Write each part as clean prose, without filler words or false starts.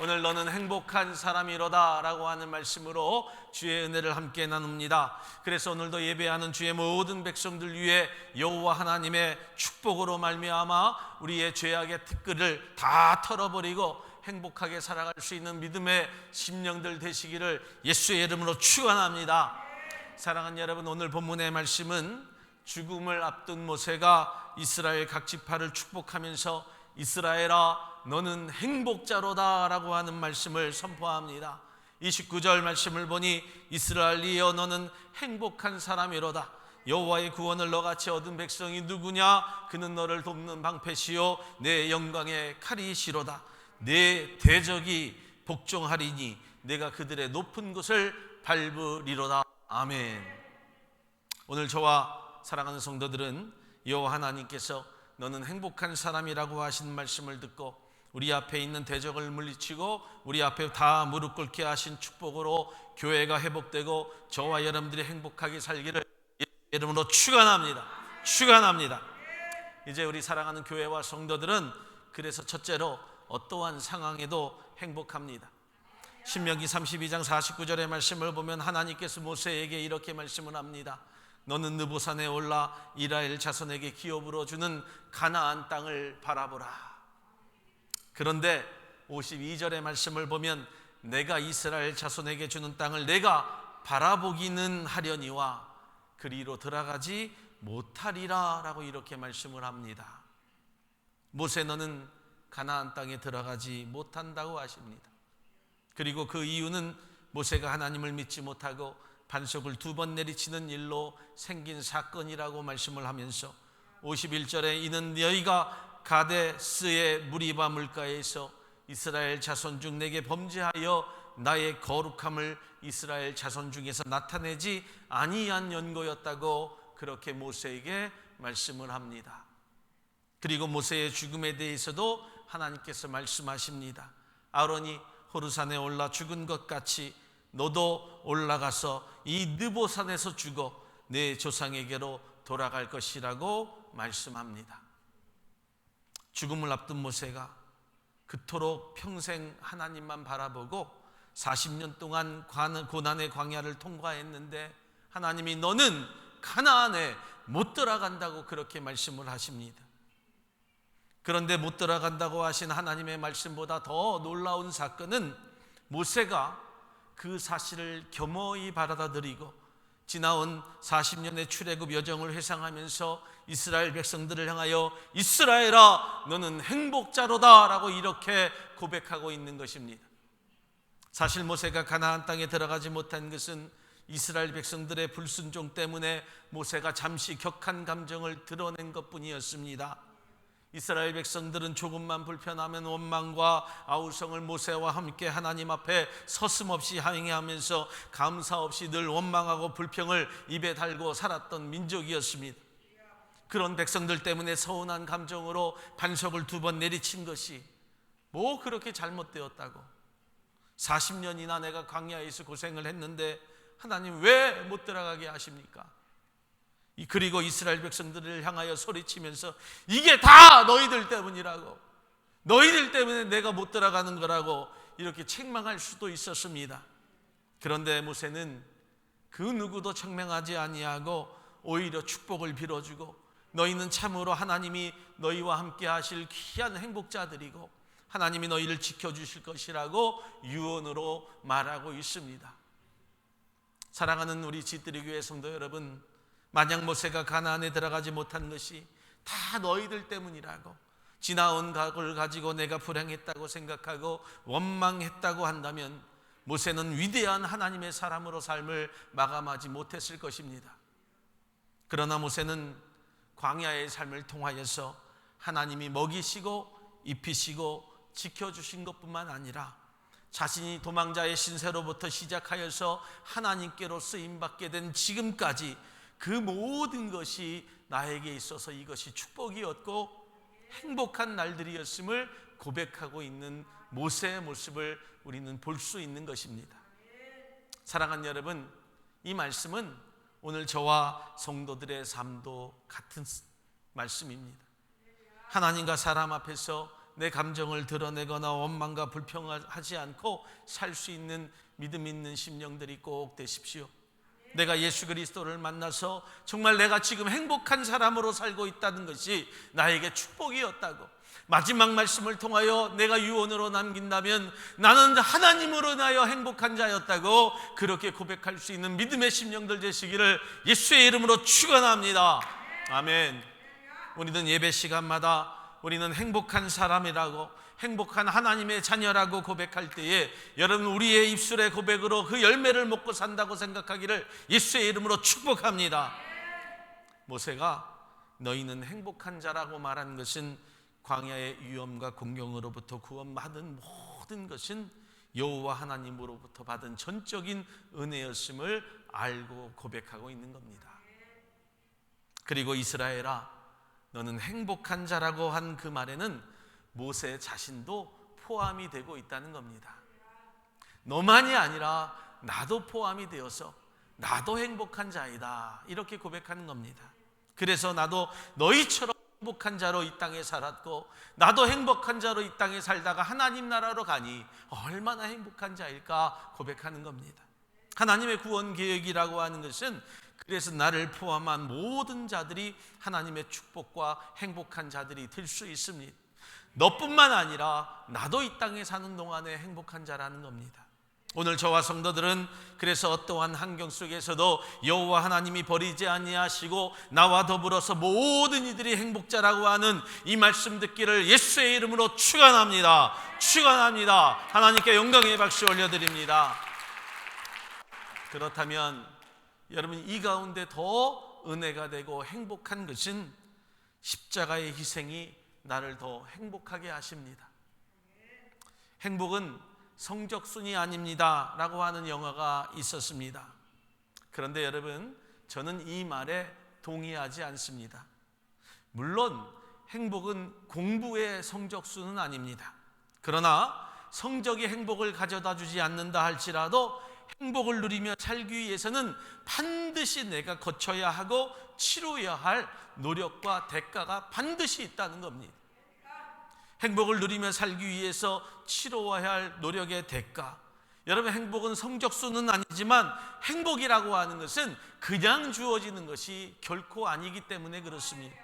오늘 너는 행복한 사람이로다 라고 하는 말씀으로 주의 은혜를 함께 나눕니다. 그래서 오늘도 예배하는 주의 모든 백성들 위해 여호와 하나님의 축복으로 말미암아 우리의 죄악의 티끌을 다 털어버리고 행복하게 살아갈 수 있는 믿음의 심령들 되시기를 예수의 이름으로 축원합니다. 사랑하는 여러분, 오늘 본문의 말씀은 죽음을 앞둔 모세가 이스라엘 각 지파를 축복하면서 이스라엘아 너는 행복자로다 라고 하는 말씀을 선포합니다. 29절 말씀을 보니 이스라엘이여 너는 행복한 사람이로다. 여호와의 구원을 너같이 얻은 백성이 누구냐? 그는 너를 돕는 방패시요 내 영광의 칼이시로다. 내 대적이 복종하리니 내가 그들의 높은 곳을 밟으리로다. 아멘. 오늘 저와 사랑하는 성도들은 여호와 하나님께서 너는 행복한 사람이라고 하신 말씀을 듣고 우리 앞에 있는 대적을 물리치고 우리 앞에 다 무릎 꿇게 하신 축복으로 교회가 회복되고 저와 여러분들이 행복하게 살기를 이름으로 축원합니다. 축원합니다. 이제 우리 사랑하는 교회와 성도들은 그래서 첫째로 어떠한 상황에도 행복합니다. 신명기 32장 49절의 말씀을 보면 하나님께서 모세에게 이렇게 말씀을 합니다. 너는 느보산에 올라 이스라엘 자손에게 기업으로 주는 가나안 땅을 바라보라. 그런데 52절의 말씀을 보면 내가 이스라엘 자손에게 주는 땅을 내가 바라보기는 하려니와 그리로 들어가지 못하리라 라고 이렇게 말씀을 합니다. 모세 너는 가나안 땅에 들어가지 못한다고 하십니다. 그리고 그 이유는 모세가 하나님을 믿지 못하고 반석을 2번 내리치는 일로 생긴 사건이라고 말씀을 하면서 51절에 이는 너희가 가데스의 무리바 물가에서 이스라엘 자손 중 내게 범죄하여 나의 거룩함을 이스라엘 자손 중에서 나타내지 아니한 연고였다고 그렇게 모세에게 말씀을 합니다. 그리고 모세의 죽음에 대해서도 하나님께서 말씀하십니다. 아론이 호르산에 올라 죽은 것 같이 너도 올라가서 이 느보산에서 죽어 내 조상에게로 돌아갈 것이라고 말씀합니다. 죽음을 앞둔 모세가 그토록 평생 하나님만 바라보고 40년 동안 고난의 광야를 통과했는데 하나님이 너는 가나안에 못 들어간다고 그렇게 말씀을 하십니다. 그런데 못 들어간다고 하신 하나님의 말씀보다 더 놀라운 사건은 모세가 그 사실을 겸허히 받아들이고 지나온 40년의 출애굽 여정을 회상하면서 이스라엘 백성들을 향하여 이스라엘아 너는 행복자로다 라고 이렇게 고백하고 있는 것입니다. 사실 모세가 가나안 땅에 들어가지 못한 것은 이스라엘 백성들의 불순종 때문에 모세가 잠시 격한 감정을 드러낸 것뿐이었습니다. 이스라엘 백성들은 조금만 불편하면 원망과 아우성을 모세와 함께 하나님 앞에 서슴없이 항의하면서 감사 없이 늘 원망하고 불평을 입에 달고 살았던 민족이었습니다. 그런 백성들 때문에 서운한 감정으로 반석을 2번 내리친 것이 뭐 그렇게 잘못되었다고 40년이나 내가 광야에서 고생을 했는데 하나님 왜 못 들어가게 하십니까? 그리고 이스라엘 백성들을 향하여 소리치면서 이게 다 너희들 때문이라고, 너희들 때문에 내가 못 들어가는 거라고 이렇게 책망할 수도 있었습니다. 그런데 모세는 그 누구도 책망하지 아니하고 오히려 축복을 빌어주고 너희는 참으로 하나님이 너희와 함께 하실 귀한 행복자들이고 하나님이 너희를 지켜주실 것이라고 유언으로 말하고 있습니다. 사랑하는 우리 지뜨리 교회 성도 여러분, 만약 모세가 가나안에 들어가지 못한 것이 다 너희들 때문이라고 지나온 각을 가지고 내가 불행했다고 생각하고 원망했다고 한다면 모세는 위대한 하나님의 사람으로 삶을 마감하지 못했을 것입니다. 그러나 모세는 광야의 삶을 통하여서 하나님이 먹이시고 입히시고 지켜주신 것뿐만 아니라 자신이 도망자의 신세로부터 시작하여서 하나님께로 쓰임받게 된 지금까지 그 모든 것이 나에게 있어서 이것이 축복이었고 행복한 날들이었음을 고백하고 있는 모세의 모습을 우리는 볼 수 있는 것입니다. 사랑하는 여러분, 이 말씀은 오늘 저와 성도들의 삶도 같은 말씀입니다. 하나님과 사람 앞에서 내 감정을 드러내거나 원망과 불평하지 않고 살 수 있는 믿음 있는 심령들이 꼭 되십시오. 내가 예수 그리스도를 만나서 정말 내가 지금 행복한 사람으로 살고 있다는 것이 나에게 축복이었다고, 마지막 말씀을 통하여 내가 유언으로 남긴다면 나는 하나님으로 인하여 행복한 자였다고 그렇게 고백할 수 있는 믿음의 심령들 되시기를 예수의 이름으로 축원합니다. 아멘. 우리는 예배 시간마다 우리는 행복한 사람이라고, 행복한 하나님의 자녀라고 고백할 때에 여러분 우리의 입술의 고백으로 그 열매를 먹고 산다고 생각하기를 예수의 이름으로 축복합니다. 모세가 너희는 행복한 자라고 말한 것은 광야의 위험과 공경으로부터 구원받은 모든 것은 여호와 하나님으로부터 받은 전적인 은혜였음을 알고 고백하고 있는 겁니다. 그리고 이스라엘아 너는 행복한 자라고 한 그 말에는 모세 자신도 포함이 되고 있다는 겁니다. 너만이 아니라 나도 포함이 되어서 나도 행복한 자이다 이렇게 고백하는 겁니다. 그래서 나도 너희처럼 행복한 자로 이 땅에 살았고 나도 행복한 자로 이 땅에 살다가 하나님 나라로 가니 얼마나 행복한 자일까 고백하는 겁니다. 하나님의 구원 계획이라고 하는 것은 그래서 나를 포함한 모든 자들이 하나님의 축복과 행복한 자들이 될 수 있습니다. 너뿐만 아니라 나도 이 땅에 사는 동안에 행복한 자라는 겁니다. 오늘 저와 성도들은 그래서 어떠한 환경 속에서도 여호와 하나님이 버리지 아니하시고 나와 더불어서 모든 이들이 행복자라고 하는 이 말씀 듣기를 예수의 이름으로 축원합니다. 축원합니다. 하나님께 영광의 박수 올려드립니다. 그렇다면 여러분 이 가운데 더 은혜가 되고 행복한 것은 십자가의 희생이 나를 더 행복하게 하십니다. 행복은 성적순이 아닙니다 라고 하는 영화가 있었습니다. 그런데 여러분 저는 이 말에 동의하지 않습니다. 물론 행복은 공부의 성적순은 아닙니다. 그러나 성적이 행복을 가져다 주지 않는다 할지라도 행복을 누리며 살기 위해서는 반드시 내가 거쳐야 하고 치러야 할 노력과 대가가 반드시 있다는 겁니다. 행복을 누리며 살기 위해서 치러야 할 노력의 대가, 여러분 행복은 성적순은 아니지만 행복이라고 하는 것은 그냥 주어지는 것이 결코 아니기 때문에 그렇습니다.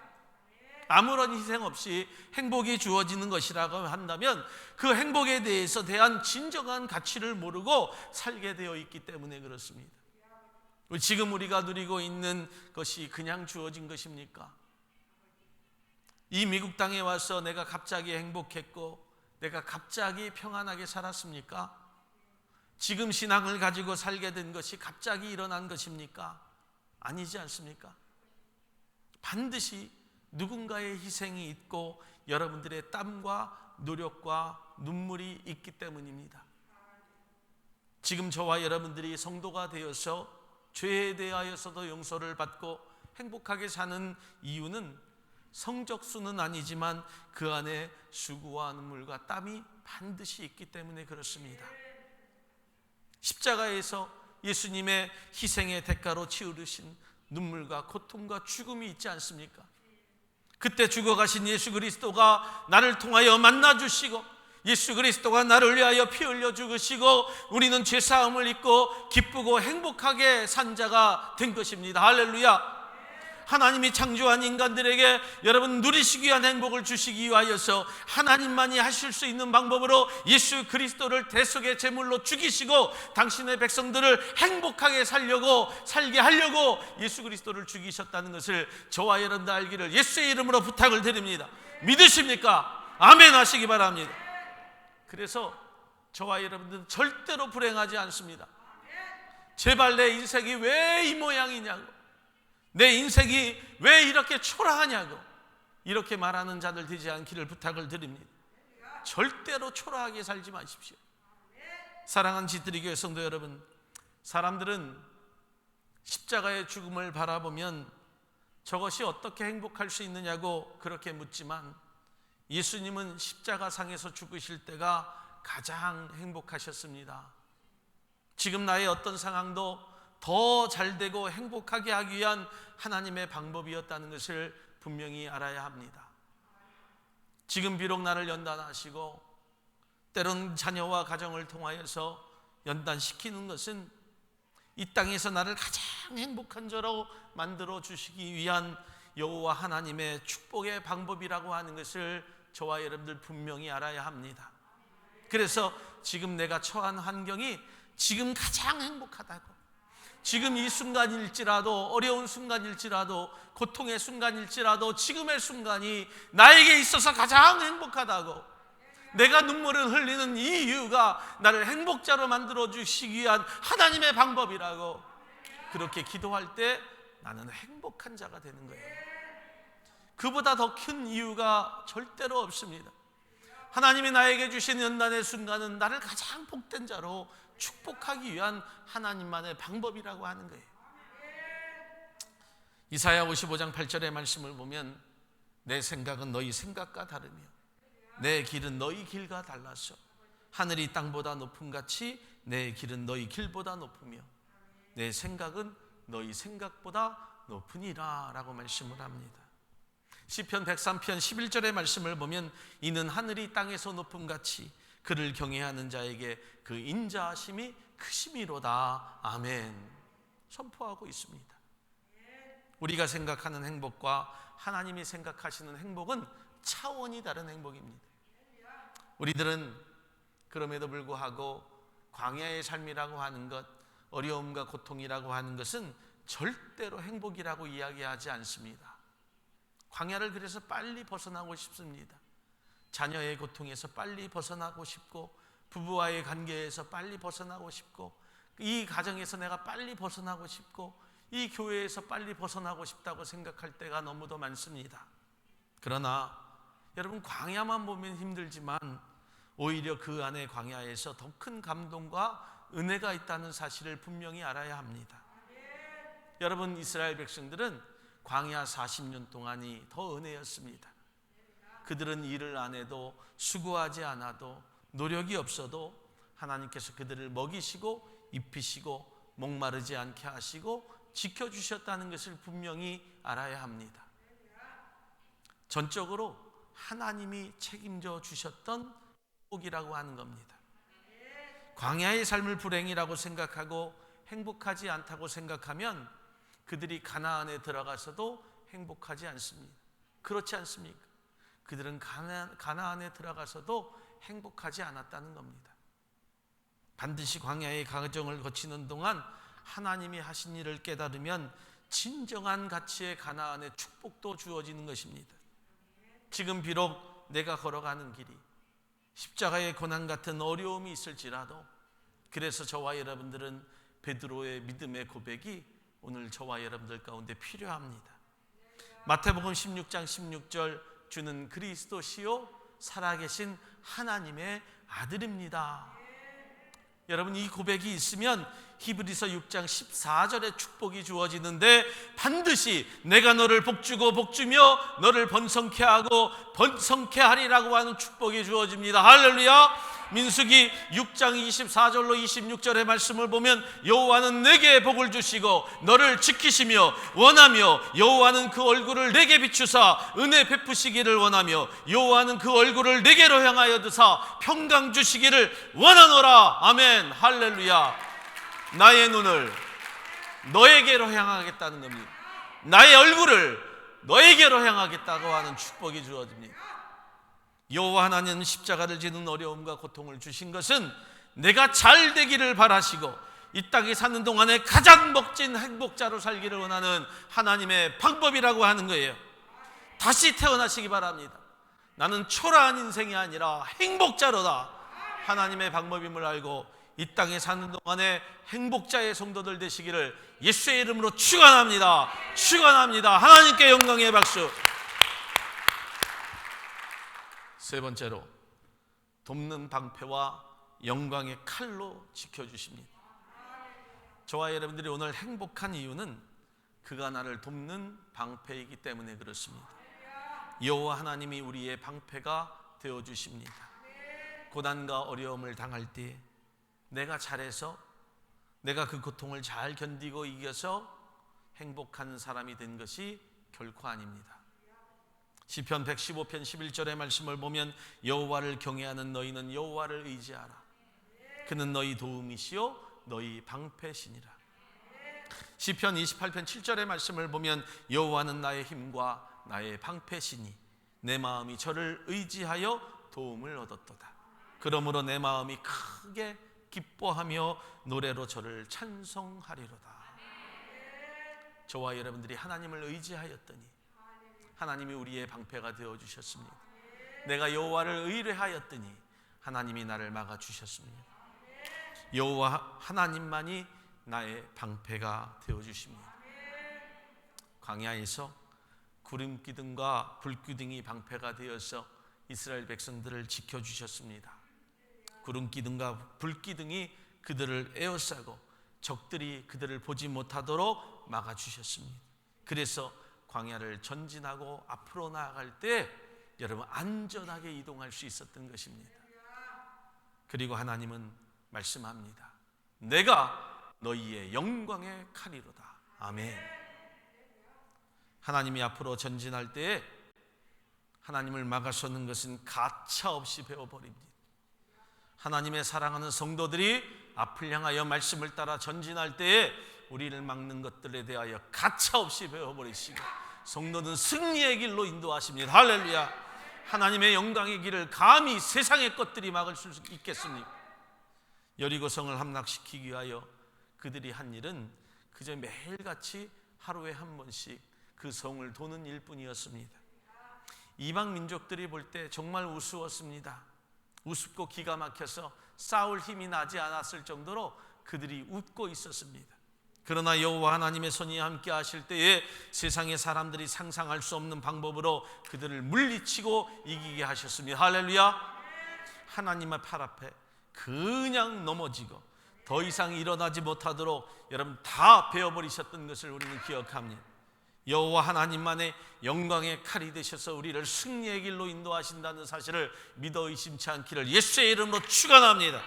아무런 희생 없이 행복이 주어지는 것이라고 한다면 그 행복에 대해서 대한 진정한 가치를 모르고 살게 되어 있기 때문에 그렇습니다. 지금 우리가 누리고 있는 것이 그냥 주어진 것입니까? 이 미국 땅에 와서 내가 갑자기 행복했고 내가 갑자기 평안하게 살았습니까? 지금 신앙을 가지고 살게 된 것이 갑자기 일어난 것입니까? 아니지 않습니까? 반드시 누군가의 희생이 있고 여러분들의 땀과 노력과 눈물이 있기 때문입니다. 지금 저와 여러분들이 성도가 되어서 죄에 대하여서도 용서를 받고 행복하게 사는 이유는 성적수는 아니지만 그 안에 수고와 눈물과 땀이 반드시 있기 때문에 그렇습니다. 십자가에서 예수님의 희생의 대가로 치르신 눈물과 고통과 죽음이 있지 않습니까? 그때 죽어가신 예수 그리스도가 나를 통하여 만나주시고 예수 그리스도가 나를 위하여 피 흘려 죽으시고 우리는 죄사함을 입고 기쁘고 행복하게 산 자가 된 것입니다. 할렐루야. 하나님이 창조한 인간들에게 여러분 누리시기 위한 행복을 주시기 위하여서 하나님만이 하실 수 있는 방법으로 예수 그리스도를 대속의 제물로 죽이시고 당신의 백성들을 행복하게 살게 하려고 예수 그리스도를 죽이셨다는 것을 저와 여러분들 알기를 예수의 이름으로 부탁을 드립니다. 믿으십니까? 아멘 하시기 바랍니다. 그래서 저와 여러분들은 절대로 불행하지 않습니다. 제발 내 인생이 왜 이 모양이냐고, 내 인생이 왜 이렇게 초라하냐고 이렇게 말하는 자들 되지 않기를 부탁을 드립니다. 절대로 초라하게 살지 마십시오. 사랑하는 지트리교회 성도 여러분, 사람들은 십자가의 죽음을 바라보면 저것이 어떻게 행복할 수 있느냐고 그렇게 묻지만 예수님은 십자가상에서 죽으실 때가 가장 행복하셨습니다. 지금 나의 어떤 상황도 더 잘되고 행복하게 하기 위한 하나님의 방법이었다는 것을 분명히 알아야 합니다. 지금 비록 나를 연단하시고 때론 자녀와 가정을 통하여서 연단시키는 것은 이 땅에서 나를 가장 행복한 자로 만들어 주시기 위한 여호와 하나님의 축복의 방법이라고 하는 것을 저와 여러분들 분명히 알아야 합니다. 그래서 지금 내가 처한 환경이 지금 가장 행복하다고, 지금 이 순간일지라도, 어려운 순간일지라도, 고통의 순간일지라도 지금의 순간이 나에게 있어서 가장 행복하다고, 내가 눈물을 흘리는 이 이유가 나를 행복자로 만들어 주시기 위한 하나님의 방법이라고, 그렇게 기도할 때 나는 행복한 자가 되는 거예요. 그보다 더 큰 이유가 절대로 없습니다. 하나님이 나에게 주신 연단의 순간은 나를 가장 복된 자로 축복하기 위한 하나님만의 방법이라고 하는 거예요. 이사야 55장 8절의 말씀을 보면 내 생각은 너희 생각과 다르며 내 길은 너희 길과 달라서 하늘이 땅보다 높음 같이 내 길은 너희 길보다 높으며 내 생각은 너희 생각보다 높으니라 라고 말씀을 합니다. 시편 103편 11절의 말씀을 보면 이는 하늘이 땅에서 높음 같이 그를 경외하는 자에게 그 인자하심이 크심이로다. 아멘. 선포하고 있습니다. 우리가 생각하는 행복과 하나님이 생각하시는 행복은 차원이 다른 행복입니다. 우리들은 그럼에도 불구하고 광야의 삶이라고 하는 것, 어려움과 고통이라고 하는 것은 절대로 행복이라고 이야기하지 않습니다. 광야를 그래서 빨리 벗어나고 싶습니다. 자녀의 고통에서 빨리 벗어나고 싶고, 부부와의 관계에서 빨리 벗어나고 싶고, 이 가정에서 내가 빨리 벗어나고 싶고, 이 교회에서 빨리 벗어나고 싶다고 생각할 때가 너무도 많습니다. 그러나 여러분, 광야만 보면 힘들지만 오히려 그 안에 광야에서 더 큰 감동과 은혜가 있다는 사실을 분명히 알아야 합니다. 여러분, 이스라엘 백성들은 광야 40년 동안이 더 은혜였습니다. 그들은 일을 안 해도, 수고하지 않아도, 노력이 없어도 하나님께서 그들을 먹이시고 입히시고 목마르지 않게 하시고 지켜주셨다는 것을 분명히 알아야 합니다. 전적으로 하나님이 책임져 주셨던 복이라고 하는 겁니다. 광야의 삶을 불행이라고 생각하고 행복하지 않다고 생각하면 그들이 가나안에 들어가서도 행복하지 않습니다. 그렇지 않습니까? 그들은 가나안에 들어가서도 행복하지 않았다는 겁니다. 반드시 광야의 과정을 거치는 동안 하나님이 하신 일을 깨달으면 진정한 가치의 가나안의 축복도 주어지는 것입니다. 지금 비록 내가 걸어가는 길이 십자가의 고난 같은 어려움이 있을지라도, 그래서 저와 여러분들은 베드로의 믿음의 고백이 오늘 저와 여러분들 가운데 필요합니다. 마태복음 16장 16절, 주는 그리스도시요 살아계신 하나님의 아들입니다. 여러분, 이 고백이 있으면 히브리서 6장 14절의 축복이 주어지는데, 반드시 내가 너를 복주고 복주며 너를 번성케 하고 번성케 하리라고 하는 축복이 주어집니다. 할렐루야. 민수기 6장 24절로 26절의 말씀을 보면 여호와는 내게 복을 주시고 너를 지키시며 원하며 여호와는 그 얼굴을 내게 비추사 은혜 베푸시기를 원하며 여호와는 그 얼굴을 내게로 향하여 드사 평강 주시기를 원하노라. 아멘. 할렐루야. 나의 눈을 너에게로 향하겠다는 겁니다. 나의 얼굴을 너에게로 향하겠다고 하는 축복이 주어집니다. 여호와 하나님은 십자가를 지는 어려움과 고통을 주신 것은 내가 잘 되기를 바라시고 이 땅에 사는 동안에 가장 멋진 행복자로 살기를 원하는 하나님의 방법이라고 하는 거예요. 다시 태어나시기 바랍니다. 나는 초라한 인생이 아니라 행복자로다. 하나님의 방법임을 알고 이 땅에 사는 동안에 행복자의 성도들 되시기를 예수의 이름으로 축원합니다. 축원합니다. 하나님께 영광의 박수. 세 번째로, 돕는 방패와 영광의 칼로 지켜주십니다. 저와 여러분들이 오늘 행복한 이유는 그가 나를 돕는 방패이기 때문에 그렇습니다. 여호와 하나님이 우리의 방패가 되어주십니다. 고난과 어려움을 당할 때 내가 잘해서, 내가 그 고통을 잘 견디고 이겨서 행복한 사람이 된 것이 결코 아닙니다. 시편 115편 11절의 말씀을 보면 여호와를 경외하는 너희는 여호와를 의지하라. 그는 너희 도움이시요 너희 방패시니라. 시편 28편 7절의 말씀을 보면 여호와는 나의 힘과 나의 방패시니 내 마음이 저를 의지하여 도움을 얻었도다. 그러므로 내 마음이 크게 기뻐하며 노래로 저를 찬송하리로다. 저와 여러분들이 하나님을 의지하였더니 하나님이 우리의 방패가 되어주셨습니다. 내가 여호와를 의뢰하였더니 하나님이 나를 막아주셨습니다. 여호와 하나님만이 나의 방패가 되어주십니다. 광야에서 구름기둥과 불기둥이 방패가 되어서 이스라엘 백성들을 지켜주셨습니다. 구름기둥과 불기둥이 그들을 에워싸고 적들이 그들을 보지 못하도록 막아주셨습니다. 그래서 광야를 전진하고 앞으로 나아갈 때 여러분 안전하게 이동할 수 있었던 것입니다. 그리고 하나님은 말씀합니다. 내가 너희의 영광의 칼이로다. 아멘. 하나님이 앞으로 전진할 때에 하나님을 막아서는 것은 가차없이 베어버립니다. 하나님의 사랑하는 성도들이 앞을 향하여 말씀을 따라 전진할 때에 우리를 막는 것들에 대하여 가차없이 베어버리시고 성도는 승리의 길로 인도하십니다. 할렐루야. 하나님의 영광의 길을 감히 세상의 것들이 막을 수 있겠습니까? 여리고성을 함락시키기 위하여 그들이 한 일은 그저 매일같이 하루에 한 번씩 그 성을 도는 일뿐이었습니다. 이방 민족들이 볼 때 정말 우스웠습니다. 우습고 기가 막혀서 싸울 힘이 나지 않았을 정도로 그들이 웃고 있었습니다. 그러나 여호와 하나님의 손이 함께 하실 때에 세상의 사람들이 상상할 수 없는 방법으로 그들을 물리치고 이기게 하셨습니다. 할렐루야. 하나님의 팔 앞에 그냥 넘어지고 더 이상 일어나지 못하도록 여러분 다 베어버리셨던 것을 우리는 기억합니다. 여호와 하나님만의 영광의 칼이 되셔서 우리를 승리의 길로 인도하신다는 사실을 믿어 의심치 않기를 예수의 이름으로 축원합니다.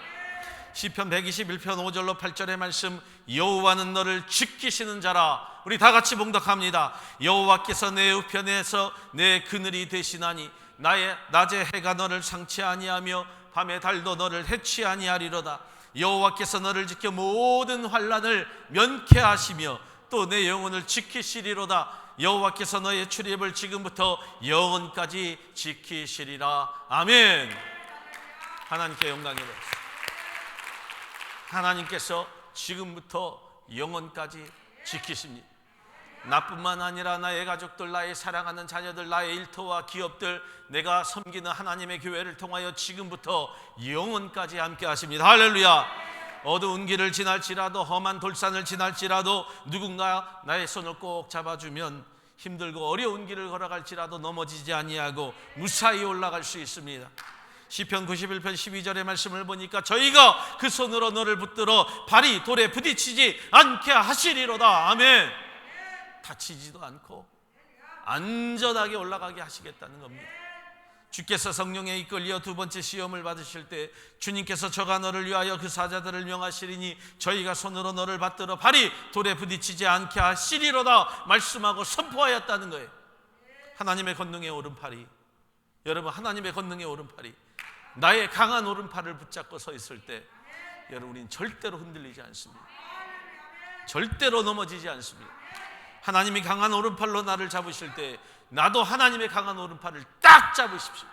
시편 121편 5절로 8절의 말씀, 여호와는 너를 지키시는 자라. 우리 다 같이 봉독합니다. 여호와께서 내 우편에서 내 그늘이 되시나니 나의 낮에 해가 너를 상치 아니하며 밤에 달도 너를 해치 아니하리로다. 여호와께서 너를 지켜 모든 환난을 면케하시며 또 내 영혼을 지키시리로다. 여호와께서 너의 출입을 지금부터 영원까지 지키시리라. 아멘. 하나님께 영광이 되옵소서. 하나님께서 지금부터 영원까지 지키십니다. 나뿐만 아니라 나의 가족들, 나의 사랑하는 자녀들, 나의 일터와 기업들, 내가 섬기는 하나님의 교회를 통하여 지금부터 영원까지 함께 하십니다. 할렐루야. 어두운 길을 지날지라도 험한 돌산을 지날지라도 누군가 나의 손을 꼭 잡아주면 힘들고 어려운 길을 걸어갈지라도 넘어지지 아니하고 무사히 올라갈 수 있습니다. 시편 91편 12절의 말씀을 보니까 저희가 그 손으로 너를 붙들어 발이 돌에 부딪히지 않게 하시리로다. 아멘. 다치지도 않고 안전하게 올라가게 하시겠다는 겁니다. 주께서 성령에 이끌려 두 번째 시험을 받으실 때 주님께서 저가 너를 위하여 그 사자들을 명하시리니 저희가 손으로 너를 받들어 발이 돌에 부딪히지 않게 하시리로다 말씀하고 선포하였다는 거예요. 하나님의 권능의 오른팔이, 여러분 하나님의 권능의 오른팔이 나의 강한 오른팔을 붙잡고 서 있을 때 여러분 우리는 절대로 흔들리지 않습니다. 절대로 넘어지지 않습니다. 하나님이 강한 오른팔로 나를 잡으실 때 나도 하나님의 강한 오른팔을 딱 잡으십시오.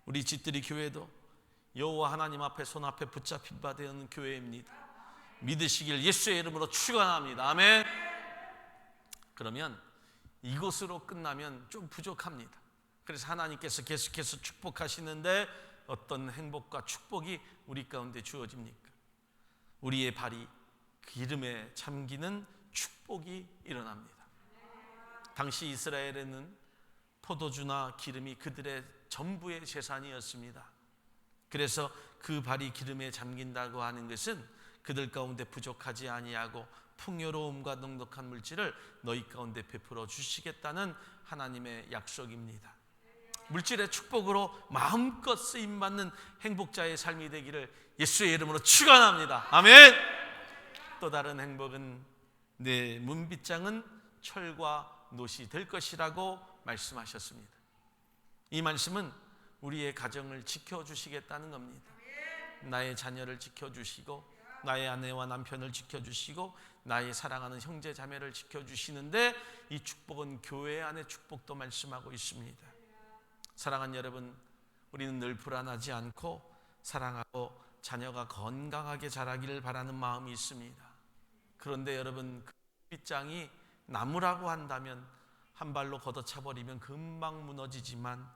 우리 집들이 교회도 여호와 하나님 앞에 손 앞에 붙잡힌 바 되는 교회입니다. 믿으시길 예수의 이름으로 축원합니다. 아멘. 그러면 이것으로 끝나면 좀 부족합니다. 그래서 하나님께서 계속해서 축복하시는데 어떤 행복과 축복이 우리 가운데 주어집니까? 우리의 발이 기름에 잠기는 축복이 일어납니다. 당시 이스라엘에는 포도주나 기름이 그들의 전부의 재산이었습니다. 그래서 그 발이 기름에 잠긴다고 하는 것은 그들 가운데 부족하지 아니하고 풍요로움과 넉넉한 물질을 너희 가운데 베풀어 주시겠다는 하나님의 약속입니다. 물질의 축복으로 마음껏 쓰임받는 행복자의 삶이 되기를 예수의 이름으로 축원합니다. 아멘. 또 다른 행복은 내 문빗장은 철과 놋이 될 것이라고 말씀하셨습니다. 이 말씀은 우리의 가정을 지켜주시겠다는 겁니다. 나의 자녀를 지켜주시고 나의 아내와 남편을 지켜주시고 나의 사랑하는 형제 자매를 지켜주시는데, 이 축복은 교회 안의 축복도 말씀하고 있습니다. 사랑하는 여러분, 우리는 늘 불안하지 않고 사랑하고 자녀가 건강하게 자라기를 바라는 마음이 있습니다. 그런데 여러분, 그 빗장이 나무라고 한다면 한 발로 걷어차버리면 금방 무너지지만,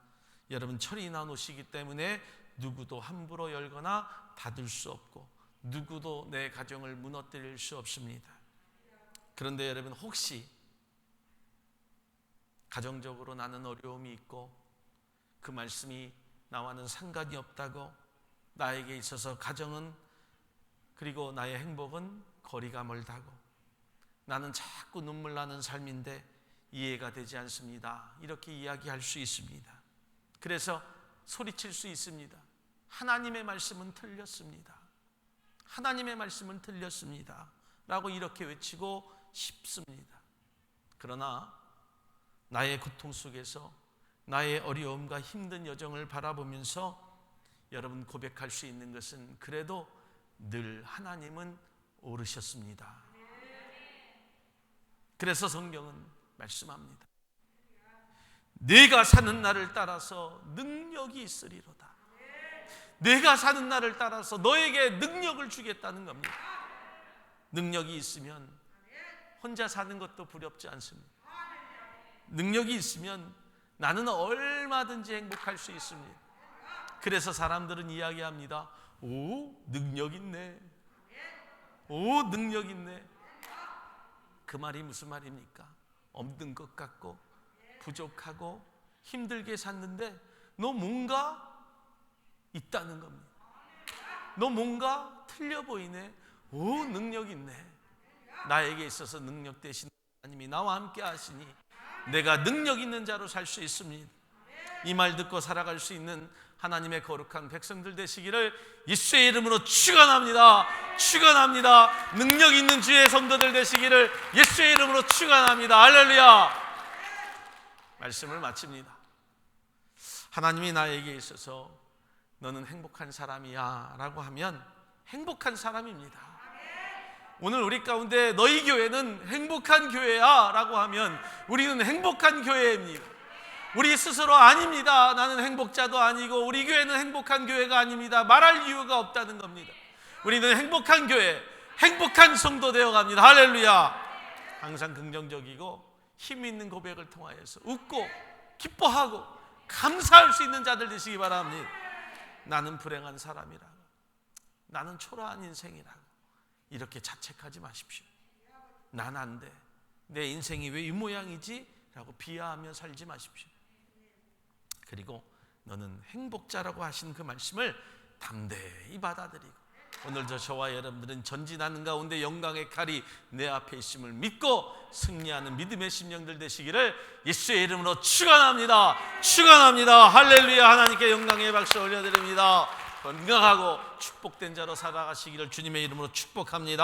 여러분, 철이 난 옷이기 때문에 누구도 함부로 열거나 닫을 수 없고 누구도 내 가정을 무너뜨릴 수 없습니다. 그런데 여러분, 혹시 가정적으로 나는 어려움이 있고 그 말씀이 나와는 상관이 없다고, 나에게 있어서 가정은 그리고 나의 행복은 거리가 멀다고, 나는 자꾸 눈물 나는 삶인데 이해가 되지 않습니다, 이렇게 이야기할 수 있습니다. 그래서 소리칠 수 있습니다. 하나님의 말씀은 틀렸습니다. 하나님의 말씀은 틀렸습니다 라고 이렇게 외치고 싶습니다. 그러나 나의 고통 속에서 나의 어려움과 힘든 여정을 바라보면서 여러분, 고백할 수 있는 것은 그래도 늘 하나님은 오르셨습니다. 그래서 성경은 말씀합니다. 내가 사는 날을 따라서 능력이 있으리로다. 내가 사는 날을 따라서 너에게 능력을 주겠다는 겁니다. 능력이 있으면 혼자 사는 것도 두렵지 않습니다. 능력이 있으면 나는 얼마든지 행복할 수 있습니다. 그래서 사람들은 이야기합니다. 오, 능력 있네. 오, 능력 있네. 그 말이 무슨 말입니까? 없는 것 같고 부족하고 힘들게 샀는데 너 뭔가 있다는 겁니다. 너 뭔가 틀려 보이네. 오, 능력 있네. 나에게 있어서 능력 되신 하나님이 나와 함께 하시니 내가 능력 있는 자로 살 수 있습니다. 이 말 듣고 살아갈 수 있는 하나님의 거룩한 백성들 되시기를 예수의 이름으로 축원합니다. 축원합니다. 능력 있는 주의 성도들 되시기를 예수의 이름으로 축원합니다. 할렐루야. 말씀을 마칩니다. 하나님이 나에게 있어서 너는 행복한 사람이야 라고 하면 행복한 사람입니다. 오늘 우리 가운데 너희 교회는 행복한 교회야 라고 하면 우리는 행복한 교회입니다. 우리 스스로 아닙니다. 나는 행복자도 아니고 우리 교회는 행복한 교회가 아닙니다. 말할 이유가 없다는 겁니다. 우리는 행복한 교회, 행복한 성도 되어갑니다. 할렐루야. 항상 긍정적이고 힘 있는 고백을 통하여서 웃고 기뻐하고 감사할 수 있는 자들 되시기 바랍니다. 나는 불행한 사람이라고, 나는 초라한 인생이라고 이렇게 자책하지 마십시오. 난 안 돼, 내 인생이 왜 이 모양이지? 라고 비하하며 살지 마십시오. 그리고 너는 행복자라고 하신 그 말씀을 담대히 받아들이고, 오늘도 저와 여러분들은 전진하는 가운데 영광의 칼이 내 앞에 있음을 믿고 승리하는 믿음의 심령들 되시기를 예수의 이름으로 축원합니다. 축원합니다. 할렐루야. 하나님께 영광의 박수 올려드립니다. 건강하고 축복된 자로 살아가시기를 주님의 이름으로 축복합니다.